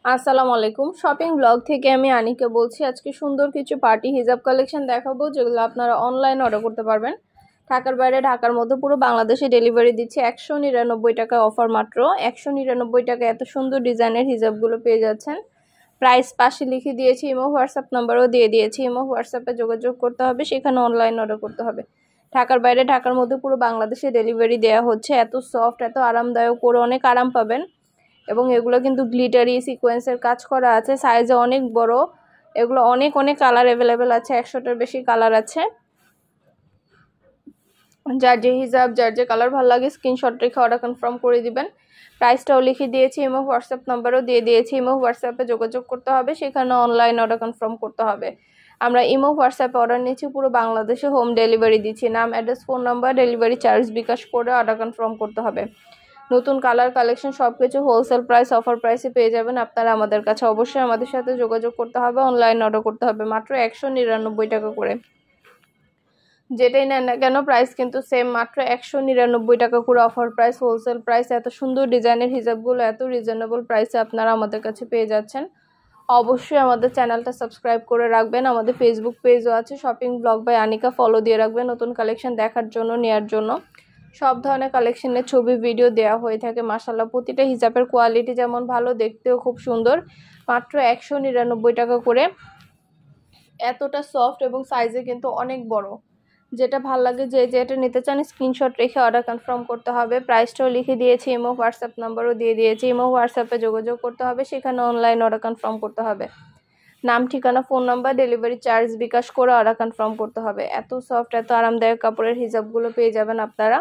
আসসালামু আলাইকুম। Shopping blog থেকে আমি আনিকা বলছি। আজকে সুন্দর কিছু পার্টি হিজাব কালেকশন দেখাবো, যেগুলো আপনারা অনলাইন অর্ডার করতে পারবেন। ঢাকার বাইরে, ঢাকার মধ্যে পুরো বাংলাদেশে ডেলিভারি দিচ্ছি। 199 টাকা অফার, মাত্র 199 টাকা এত সুন্দর ডিজাইনের হিজাবগুলো পেয়ে যাচ্ছেন। প্রাইস পাশে লিখে দিয়েছি, ইমো হোয়াটসঅ্যাপ নাম্বারও দিয়ে দিয়েছি। ইমো হোয়াটসঅ্যাপে যোগাযোগ করতে হবে, সেখানে অনলাইন অর্ডার করতে হবে। ঢাকার বাইরে, ঢাকার মধ্যে পুরো বাংলাদেশে ডেলিভারি দেওয়া হচ্ছে। এত সফট, এত আরামদায়ক, পরে অনেক আরাম পাবেন। এবং এগুলো কিন্তু গ্লিটারি সিকোয়েন্সের কাজ করা আছে, সাইজে অনেক বড়। এগুলো অনেক অনেক কালার অ্যাভেলেবেল আছে, 100টার বেশি কালার আছে। যার যে হিজাব, যার যে কালার ভালো লাগে স্ক্রিনশট রেখে অর্ডার কনফার্ম করে দিবেন। প্রাইসটাও লিখে দিয়েছি, ইমো হোয়াটসঅ্যাপ নাম্বারও দিয়ে দিয়েছি। ইমো হোয়াটসঅ্যাপে যোগাযোগ করতে হবে, সেখানে অনলাইন অর্ডার কনফার্ম করতে হবে। আমরা ইমো হোয়াটসঅ্যাপে অর্ডার নিচ্ছি, পুরো বাংলাদেশে হোম ডেলিভারি দিচ্ছি। নাম, address, phone number, delivery charge bKash করে অর্ডার কনফার্ম করতে হবে। নতুন কালার কালেকশন সবকিছু হোলসেল প্রাইস, অফার প্রাইসে পেয়ে যাবেন আপনারা আমাদের কাছে। অবশ্যই আমাদের সাথে যোগাযোগ করতে হবে, অনলাইন অর্ডার করতে হবে। মাত্র 199 টাকা করে, যেটাই নেন না কেন প্রাইস কিন্তু সেম, মাত্র 199 টাকা করে অফার প্রাইস, হোলসেল প্রাইস। এত সুন্দর ডিজাইনের হিজাবগুলো এত রিজনেবল প্রাইসে আপনারা আমাদের কাছে পেয়ে যাচ্ছেন। অবশ্যই আমাদের চ্যানেলটা সাবস্ক্রাইব করে রাখবেন। আমাদের ফেসবুক পেজও আছে, shopping blog by Anika, follow দিয়ে রাখবেন নতুন কালেকশন দেখার জন্য, নেওয়ার জন্য। সব ধরনের কালেকশনের ছবি, ভিডিও দেওয়া হয়ে থাকে। মাশাআল্লাহ, প্রতিটা হিজাবের কোয়ালিটি যেমন ভালো, দেখতেও খুব সুন্দর। মাত্র 199 টাকা করে, এতটা সফট এবং সাইজে কিন্তু অনেক বড়। যেটা ভাল লাগে, যে যেটা নিতে চান স্ক্রিনশট রেখে অর্ডার কনফার্ম করতে হবে। প্রাইসটাও লিখে দিয়েছি, ইমো হোয়াটসঅ্যাপ নাম্বারও দিয়ে দিয়েছি। ইমো হোয়াটসঅ্যাপে যোগাযোগ করতে হবে, সেখানে অনলাইন অর্ডার কনফার্ম করতে হবে। নাম, ঠিকানা, phone number, delivery charge bKash করে অর্ডার কনফার্ম করতে হবে। এত সফট, এত আরামদায়ক কাপড়ের হিজাবগুলো পেয়ে যাবেন আপনারা,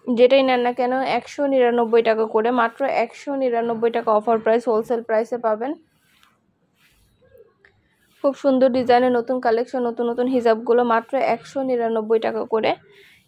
যেটাই নেন না কেন। 199 টাকা করে, মাত্র 199 টাকা অফার প্রাইস, হোলসেল প্রাইসে পাবেন। খুব সুন্দর ডিজাইনের নতুন কালেকশন, নতুন নতুন হিজাবগুলো মাত্র 199 টাকা করে।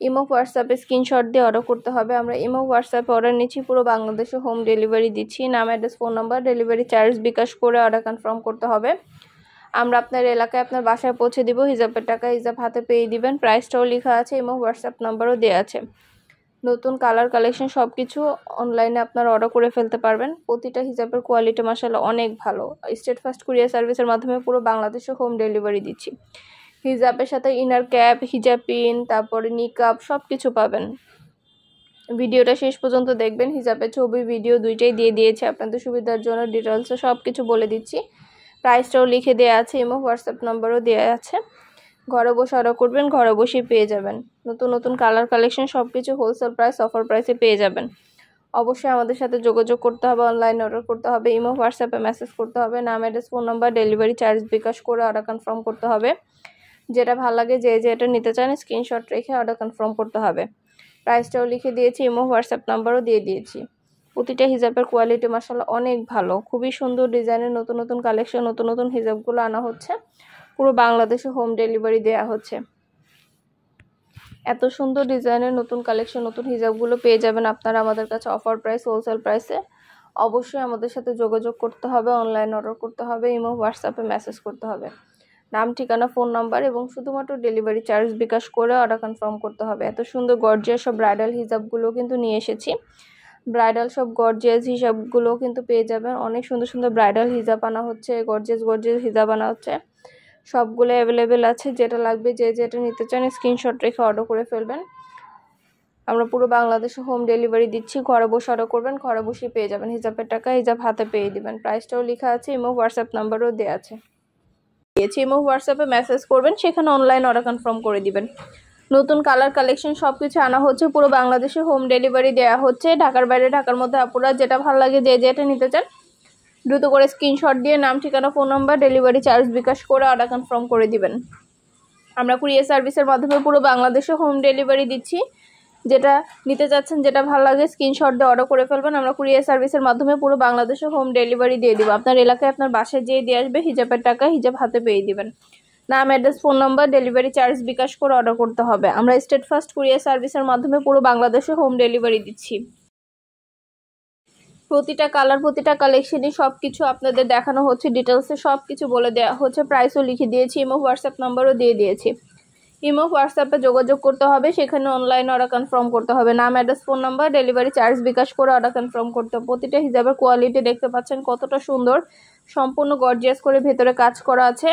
ইমো হোয়াটসঅ্যাপে স্ক্রিনশট দিয়ে অর্ডার করতে হবে। আমরা ইমো হোয়াটসঅ্যাপে অর্ডার নিচ্ছি, পুরো বাংলাদেশে হোম ডেলিভারি দিচ্ছি। নাম, address, phone number, delivery charge bKash করে অর্ডার কনফার্ম করতে হবে। আমরা আপনার এলাকায়, আপনার বাসায় পৌঁছে দিব। হিজাবের টাকা হিজাব হাতে পেয়ে দিবেন। প্রাইসটাও লেখা আছে, ইমো হোয়াটসঅ্যাপ নাম্বারও দেওয়া আছে। নতুন কালার কালেকশন সবকিছু অনলাইনে আপনারা অর্ডার করে ফেলতে পারবেন। প্রতিটা হিজাবের কোয়ালিটি মাশাআল্লাহ অনেক ভালো। স্টেট ফার্স্ট কুরিয়ার সার্ভিসের মাধ্যমে পুরো বাংলাদেশে হোম ডেলিভারি দিচ্ছি। হিজাবের সাথে ইনার ক্যাপ, হিজাব পিন, তারপরে নিকাব সবকিছু পাবেন। ভিডিওটা শেষ পর্যন্ত দেখবেন। হিজাবের ছবি, ভিডিও দুইটাই দিয়ে দিয়েছি আপনাদের সুবিধার জন্য। ডিটেলসে সবকিছু বলে দিচ্ছি। প্রাইসটাও লিখে দেওয়া আছে, ইমো হোয়াটসঅ্যাপ নাম্বারও দেওয়া আছে। ঘরে বসে অর্ডার করবেন, ঘরে বসেই পেয়ে যাবেন। নতুন নতুন কালার কালেকশন সবকিছু হোলসেল প্রাইস, অফার প্রাইসে পেয়ে যাবেন। অবশ্যই আমাদের সাথে যোগাযোগ করতে হবে, অনলাইন অর্ডার করতে হবে। ইমো হোয়াটসঅ্যাপে মেসেজ করতে হবে। নাম, address, phone number, delivery charge bKash করে অর্ডার কনফার্ম করতে হবে। যেটা ভালো লাগে, যে যেটা নিতে চান স্ক্রিনশট রেখে অর্ডার কনফার্ম করতে হবে। প্রাইসটাও লিখে দিয়েছি, ইমো হোয়াটসঅ্যাপ নাম্বারও দিয়ে দিয়েছি। প্রতিটা হিজাবের কোয়ালিটি মাশাআল্লাহ অনেক ভালো। খুবই সুন্দর ডিজাইনের নতুন নতুন কালেকশন, নতুন নতুন হিজাবগুলো আনা হচ্ছে। পুরো বাংলাদেশে হোম ডেলিভারি দেওয়া হচ্ছে। এত সুন্দর ডিজাইনের নতুন কালেকশন, নতুন হিজাবগুলো পেয়ে যাবেন আপনারা আমাদের কাছে অফার প্রাইস, হোলসেল প্রাইসে। অবশ্যই আমাদের সাথে যোগাযোগ করতে হবে, অনলাইন অর্ডার করতে হবে, ইমো হোয়াটসঅ্যাপে মেসেজ করতে হবে। নাম, ঠিকানা, ফোন নাম্বার এবং শুধুমাত্র ডেলিভারি চার্জ বিকাশ করে অর্ডার কনফার্ম করতে হবে। এত সুন্দর গর্জিয়াস সব ব্রাইডাল হিজাবগুলো কিন্তু নিয়ে এসেছি। ব্রাইডাল সব গর্জিয়াস হিজাবগুলো কিন্তু পেয়ে যাবেন। অনেক সুন্দর সুন্দর ব্রাইডাল হিজাব আনা হচ্ছে, গর্জিয়াস গর্জিয়াস হিজাব আনা হচ্ছে। সবগুলো অ্যাভেলেবেল আছে। যেটা লাগবে, যে যেটা নিতে চান স্ক্রিনশট রেখে অর্ডার করে ফেলবেন। আমরা পুরো বাংলাদেশে হোম ডেলিভারি দিচ্ছি। ঘরে বসে অর্ডার করবেন, ঘরে বসে পেয়ে যাবেন। হিজাবের টাকা হিজাব হাতে পেয়ে দিবেন। প্রাইসটাও লেখা আছে, ইমো হোয়াটসঅ্যাপ নাম্বারও দেওয়া আছে। ইমো হোয়াটসঅ্যাপে মেসেজ করবেন, সেখানে অনলাইন অর্ডার কনফার্ম করে দিবেন। নতুন কালার কালেকশন সবকিছু আনা হচ্ছে, পুরো বাংলাদেশে হোম ডেলিভারি দেওয়া হচ্ছে। ঢাকার বাইরে, ঢাকার মধ্যে আপুরা যেটা ভালো লাগে, যে যেটা নিতে চান দ্রুত করে স্ক্রিনশট দিয়ে নাম, ঠিকানা, phone number, delivery charge bKash করে অর্ডার কনফার্ম করে দিবেন। আমরা কুরিয়ার সার্ভিসের মাধ্যমে পুরো বাংলাদেশে হোম ডেলিভারি দিচ্ছি। যেটা নিতে চাচ্ছেন, যেটা ভালো লাগে স্ক্রিনশট দিয়ে অর্ডার করে ফেলবেন। আমরা কুরিয়ার সার্ভিসের মাধ্যমে পুরো বাংলাদেশে হোম ডেলিভারি দিয়ে দিব। আপনার এলাকায়, আপনার বাসায় যেয়ে দিয়ে আসবে। হিজাবের টাকা হিজাব হাতে পেয়ে দিবেন। নাম, address, phone number, delivery charge bKash করে অর্ডার করতে হবে। আমরা স্টেট ফার্স্ট কুরিয়ার সার্ভিসের মাধ্যমে পুরো বাংলাদেশে হোম ডেলিভারি দিচ্ছি। প্রতিটা কালার, প্রতিটা কালেকশনই সবকিছু আপনাদের দেখানো হচ্ছে। ডিটেলসে সবকিছু বলে দেওয়া হচ্ছে। প্রাইসও লিখে দিয়েছি, ইমো হোয়াটসঅ্যাপ নাম্বারও দিয়ে দিয়েছি। ইমো হোয়াটসঅ্যাপে যোগাযোগ করতে হবে, সেখানে অনলাইন অর্ডার কনফার্ম করতে হবে। নাম, address, phone number, delivery charge bKash করে অর্ডার কনফার্ম করতে হবে। প্রতিটা হিজাবের কোয়ালিটি দেখতে পাচ্ছেন কতটা সুন্দর, সম্পূর্ণ গর্জিয়াস করে ভেতরে কাজ করা আছে।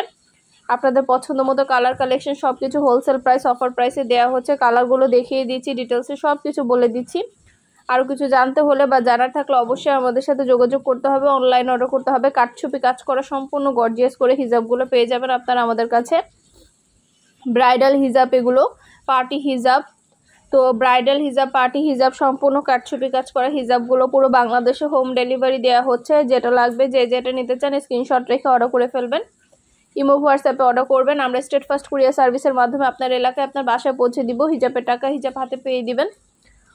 আপনাদের পছন্দ মতো কালার কালেকশন সব কিছু হোলসেল প্রাইস, অফার প্রাইসে দেওয়া হচ্ছে। কালারগুলো দেখিয়ে দিচ্ছি, ডিটেলসে সব কিছু বলে দিচ্ছি। আরও কিছু জানতে হলে বা জানার থাকলে অবশ্যই আমাদের সাথে যোগাযোগ করতে হবে, অনলাইন অর্ডার করতে হবে। কাঠছুপি কাজ করা সম্পূর্ণ গর্জিয়াস করে হিজাবগুলো পেয়ে যাবেন আপনারা আমাদের কাছে। ব্রাইডাল হিজাব, এগুলো পার্টি হিজাব। তো ব্রাইডাল হিজাব, পার্টি হিজাব, সম্পূর্ণ কাঠছুপি কাজ করা হিজাবগুলো পুরো বাংলাদেশে হোম ডেলিভারি দেওয়া হচ্ছে। যেটা লাগবে, যে যেটা নিতে চান স্ক্রিনশট রেখে অর্ডার করে ফেলবেন। ইমো হোয়াটসঅ্যাপে অর্ডার করবেন, আমরা স্টেট ফার্স্ট কুরিয়ার সার্ভিসের মাধ্যমে আপনার এলাকায় আপনার বাসায় পৌঁছে দিব। হিজাবের টাকা হিজাব হাতে পেয়ে দিবেন।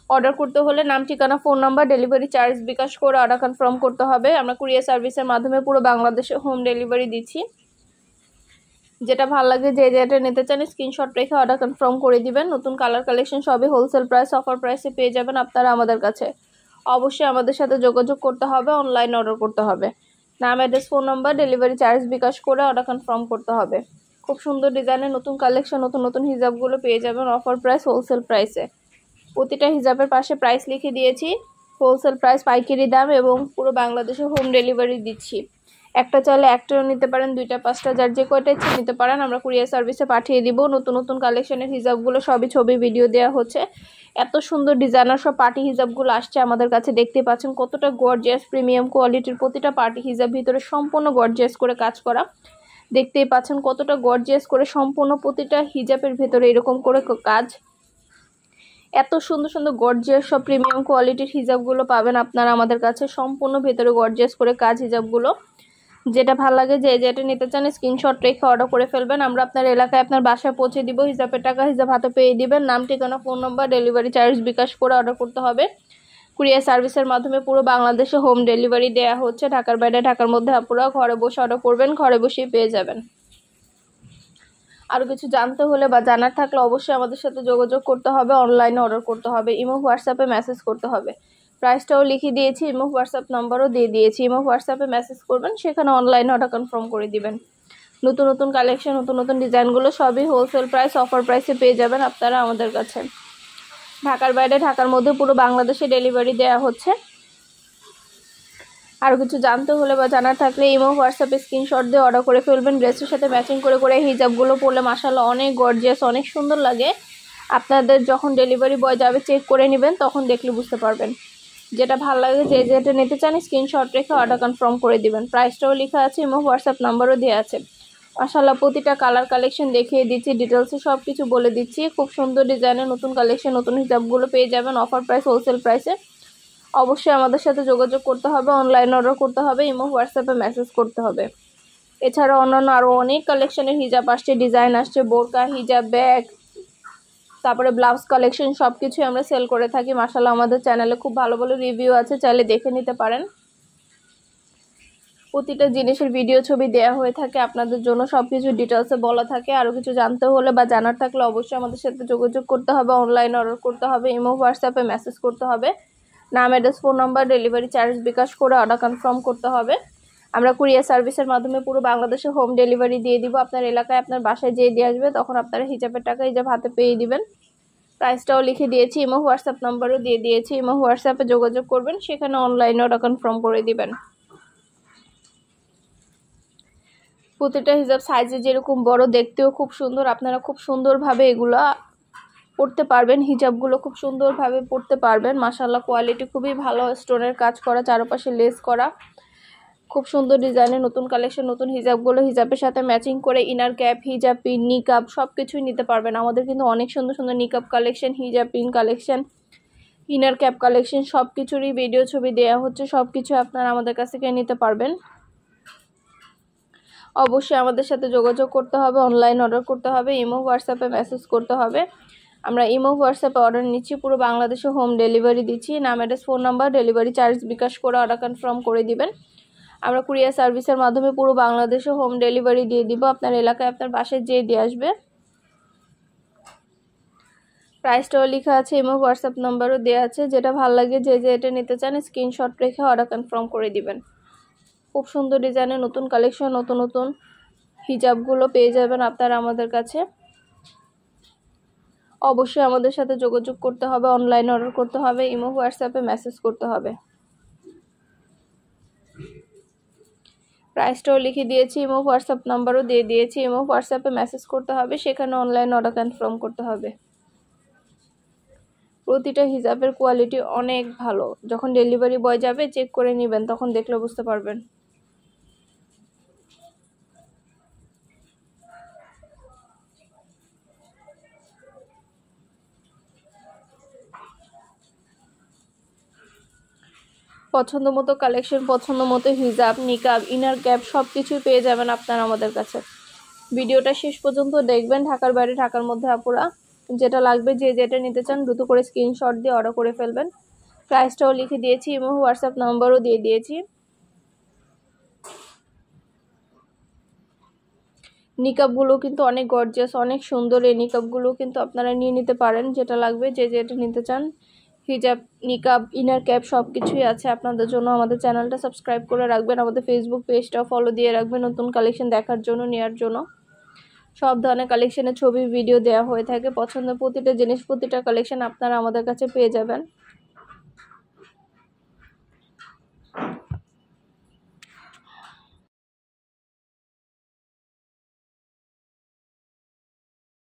অর্ডার করতে হলে নাম, ঠিকানা, phone number, delivery charge bKash করে অর্ডার কনফার্ম করতে হবে। আমরা কুরিয়ার সার্ভিসের মাধ্যমে পুরো বাংলাদেশে হোম ডেলিভারি দিচ্ছি। যেটা ভালো লাগে, যে যেটা নিতে চান স্ক্রিনশট রেখে অর্ডার কনফার্ম করে দিবেন। নতুন কালার কালেকশন সবই হোলসেল প্রাইস, অফার প্রাইসে পেয়ে যাবেন আপনারা আমাদের কাছে। অবশ্যই আমাদের সাথে যোগাযোগ করতে হবে, অনলাইন অর্ডার করতে হবে। নাম, address, phone number, delivery charge bKash করে অর্ডার কনফার্ম করতে হবে। খুব সুন্দর ডিজাইনের নতুন কালেকশন, নতুন নতুন হিজাবগুলো পেয়ে যাবেন অফার প্রাইস, হোলসেল প্রাইসে। প্রতিটা হিজাবের পাশে প্রাইস লিখে দিয়েছি, হোলসেল প্রাইস, পাইকারি দাম, এবং পুরো বাংলাদেশে হোম ডেলিভারি দিচ্ছি। একটা চাইলে একটাও নিতে পারেন, দুইটা, পাঁচটা, যার যে কয়টা ইচ্ছে নিতে পারেন। আমরা কুরিয়ার সার্ভিসে পাঠিয়ে দিব। নতুন নতুন কালেকশনের হিজাবগুলো সবই ছবি ভিডিও দেওয়া হচ্ছে। এত সুন্দর ডিজাইনার সব পার্টি হিজাবগুলো আসছে আমাদের কাছে, দেখতে পাচ্ছেন কতটা গর্জিয়াস প্রিমিয়াম কোয়ালিটির। প্রতিটা পার্টি হিজাব ভিতরে সম্পূর্ণ গর্জিয়াস করে কাজ করা, দেখতেই পাচ্ছেন কতটা গর্জিয়াস করে সম্পূর্ণ প্রতিটা হিজাবের ভেতরে এরকম করে কাজ। এত সুন্দর সুন্দর গর্জিয়াস সব প্রিমিয়াম কোয়ালিটির হিজাবগুলো পাবেন আপনারা আমাদের কাছে, সম্পূর্ণ ভেতরে গর্জিয়াস করে কাজ হিজাবগুলো। যেটা ভালো লাগে, যে যেটা নিতে চান স্ক্রিনশট রেখে অর্ডার করে ফেলবেন। আমরা আপনার এলাকায় আপনার বাসায় পৌঁছে দিব। হিজাবের টাকা হিজাব হাতে পেয়ে দিবেন। নাম, ঠিকানা, phone number, delivery charge bKash করে অর্ডার করতে হবে। কুরিয়ার সার্ভিসের মাধ্যমে পুরো বাংলাদেশে হোম ডেলিভারি দেওয়া হচ্ছে। ঢাকার বাইরে, ঢাকার মধ্যে আপনারা ঘরে বসে অর্ডার করবেন, ঘরে বসেই পেয়ে যাবেন। আরও কিছু জানতে হলে বা জানার থাকলে অবশ্যই আমাদের সাথে যোগাযোগ করতে হবে, অনলাইনে অর্ডার করতে হবে। ইমো হোয়াটসঅ্যাপে মেসেজ করতে হবে। প্রাইসটাও লিখে দিয়েছি, ইমো হোয়াটসঅ্যাপ নাম্বারও দিয়ে দিয়েছি। ইমো হোয়াটসঅ্যাপে মেসেজ করবেন, সেখানে অনলাইনে অর্ডার কনফার্ম করে দিবেন। নতুন নতুন কালেকশন, নতুন নতুন ডিজাইনগুলো সবই হোলসেল প্রাইস, অফার প্রাইসে পেয়ে যাবেন আপনারা আমাদের কাছে। ঢাকার বাইরে, ঢাকার মধ্যে পুরো বাংলাদেশে ডেলিভারি দেওয়া হচ্ছে। আরও কিছু জানতে হলে বা জানার থাকলে ইমো হোয়াটসঅ্যাপে স্ক্রিনশট দিয়ে অর্ডার করে ফেলবেন। ড্রেসের সাথে ম্যাচিং করে করে হিজাবগুলো পরলে মাশাআল্লাহ অনেক গর্জিয়াস, অনেক সুন্দর লাগে। আপনাদের যখন ডেলিভারি বয় যাবে চেক করে নেবেন, তখন দেখলে বুঝতে পারবেন। যেটা ভালো লাগে, যে যেটা নিতে চান স্ক্রিনশট রেখে অর্ডার কনফার্ম করে দিবেন। প্রাইসটাও লেখা আছে, ইমো হোয়াটসঅ্যাপ নাম্বারও দেওয়া আছে। মাশাআল্লাহ প্রতিটা কালার কালেকশন দেখিয়ে দিচ্ছি, ডিটেলসে সব কিছু বলে দিচ্ছি। খুব সুন্দর ডিজাইনের নতুন কালেকশন, নতুন হিজাবগুলো পেয়ে যাবেন অফার প্রাইস, হোলসেল প্রাইসে। অবশ্যই আমাদের সাথে যোগাযোগ করতে হবে, অনলাইন অর্ডার করতে হবে, ইমো হোয়াটসঅ্যাপে মেসেজ করতে হবে। এছাড়া অন্যান্য আরও অনেক কালেকশনের হিজাব আসছে, ডিজাইন আসছে, বোরকা, হিজাব, ব্যাগ, তারপরে ব্লাউজ কালেকশন সব কিছুই আমরা সেল করে থাকি। মাশাআল্লাহ আমাদের চ্যানেলে খুব ভালো ভালো রিভিউ আছে, চাইলে দেখে নিতে পারেন। প্রতিটা জিনিসের ভিডিও ছবি দেওয়া হয়ে থাকে আপনাদের জন্য, সব কিছু ডিটেলসে বলা থাকে। আরও কিছু জানতে হলে বা জানার থাকলে অবশ্যই আমাদের সাথে যোগাযোগ করতে হবে, অনলাইন অর্ডার করতে হবে, ইমো হোয়াটসঅ্যাপে মেসেজ করতে হবে। নাম, address, phone number, delivery charge bKash করে অর্ডার কনফার্ম করতে হবে। আমরা কুরিয়ার সার্ভিসের মাধ্যমে পুরো বাংলাদেশে হোম ডেলিভারি দিয়ে দিব। আপনার এলাকায় আপনার বাসায় যেয়ে দিয়ে আসবে, তখন আপনারা হিজাবের টাকা হিজাব হাতে পেয়ে দিবেন। প্রাইসটাও লিখে দিয়েছি, ইমো হোয়াটসঅ্যাপ নাম্বারও দিয়ে দিয়েছি। ইমো হোয়াটসঅ্যাপে যোগাযোগ করবেন, সেখানে অনলাইনে অর্ডার কনফার্ম করে দিবেন। প্রতিটা হিজাব সাইজে যেরকম বড়, দেখতেও খুব সুন্দর। আপনারা খুব সুন্দরভাবে এগুলো পরতে পারবেন, হিজাবগুলো খুব সুন্দরভাবে পরতে পারবেন। মাশাআল্লাহ কোয়ালিটি খুবই ভালো, স্টোনের কাজ করা, চারপাশে লেস করা, খুব সুন্দর ডিজাইনের নতুন কালেকশন, নতুন হিজাবগুলো হিজাবের সাথে ম্যাচিং করে ইনার ক্যাপ, হিজাব পিন, নিকাব সব কিছুই নিতে পারবেন। আমাদের কিন্তু অনেক সুন্দর সুন্দর নিকাব কালেকশন, হিজাব pin collection, inner cap collection সব কিছুরই ভিডিও ছবি দেওয়া হচ্ছে। সব কিছু আপনারা আমাদের কাছ থেকে নিতে পারবেন। অবশ্যই আমাদের সাথে যোগাযোগ করতে হবে, অনলাইন অর্ডার করতে হবে, ইমো হোয়াটসঅ্যাপে মেসেজ করতে হবে। আমরা ইমো হোয়াটসঅ্যাপে অর্ডার নিচ্ছি, পুরো বাংলাদেশে হোম ডেলিভারি দিচ্ছি। নাম, address, phone number, delivery charge bKash করে অর্ডার কনফার্ম করে দিবেন। আমরা কুরিয়ার সার্ভিসের মাধ্যমে পুরো বাংলাদেশে হোম ডেলিভারি দিয়ে দিব। আপনার এলাকায় আপনার বাসায় যেয়ে দিয়ে আসবে। প্রাইসটাও লেখা আছে, ইমো হোয়াটসঅ্যাপ নাম্বারও দেওয়া আছে। যেটা ভালো লাগে, যে এটা নিতে চান স্ক্রিনশট রেখে অর্ডার কনফার্ম করে দিবেন। খুব সুন্দর ডিজাইনের নতুন কালেকশন, নতুন নতুন হিজাবগুলো পেয়ে যাবেন আপনারা আমাদের কাছে। অবশ্যই আমাদের সাথে যোগাযোগ করতে হবে, অনলাইনে অর্ডার করতে হবে, ইমো হোয়াটসঅ্যাপে মেসেজ করতে হবে। প্রাইসটাও লিখে দিয়েছি, ইমো হোয়াটসঅ্যাপ নাম্বারও দিয়ে দিয়েছি। ইমো হোয়াটসঅ্যাপে মেসেজ করতে হবে, সেখানে অনলাইন অর্ডার কনফার্ম করতে হবে। প্রতিটা হিজাবের কোয়ালিটি অনেক ভালো, যখন ডেলিভারি বয় যাবে চেক করে নেবেন, তখন দেখলে বুঝতে পারবেন। পছন্দ মতো কালেকশন, পছন্দ মতো হিজাব, নিকাব, ইনার ক্যাপ সব কিছুই পেয়ে যাবেন আপনারা আমাদের কাছে। ভিডিওটা শেষ পর্যন্ত দেখবেন। ঢাকার বাইরে, ঢাকার মধ্যে আপুরা যেটা লাগবে, যে যেটা নিতে চান দ্রুত করে স্ক্রিনশট দিয়ে অর্ডার করে ফেলবেন। প্রাইসটাও লিখে দিয়েছি, ইমো হোয়াটসঅ্যাপ নাম্বারও দিয়ে দিয়েছি। নিকাবগুলো কিন্তু অনেক গর্জিয়াস, অনেক সুন্দর। এই নিকাবগুলো কিন্তু আপনারা নিয়ে নিতে পারেন, যেটা লাগবে, যে যেটা নিতে চান। হিজাব, নিকাব, ইনার ক্যাপ সব কিছুই আছে আপনাদের জন্য। আমাদের চ্যানেলটা সাবস্ক্রাইব করে রাখবেন, আমাদের ফেসবুক পেজটাও ফলো দিয়ে রাখবেন নতুন কালেকশন দেখার জন্য, নেওয়ার জন্য। সব ধরনের কালেকশনের ছবি, ভিডিও দেওয়া হয়ে থাকে। পছন্দের প্রতিটা জিনিস, প্রতিটা কালেকশন আপনারা আমাদের কাছে পেয়ে যাবেন।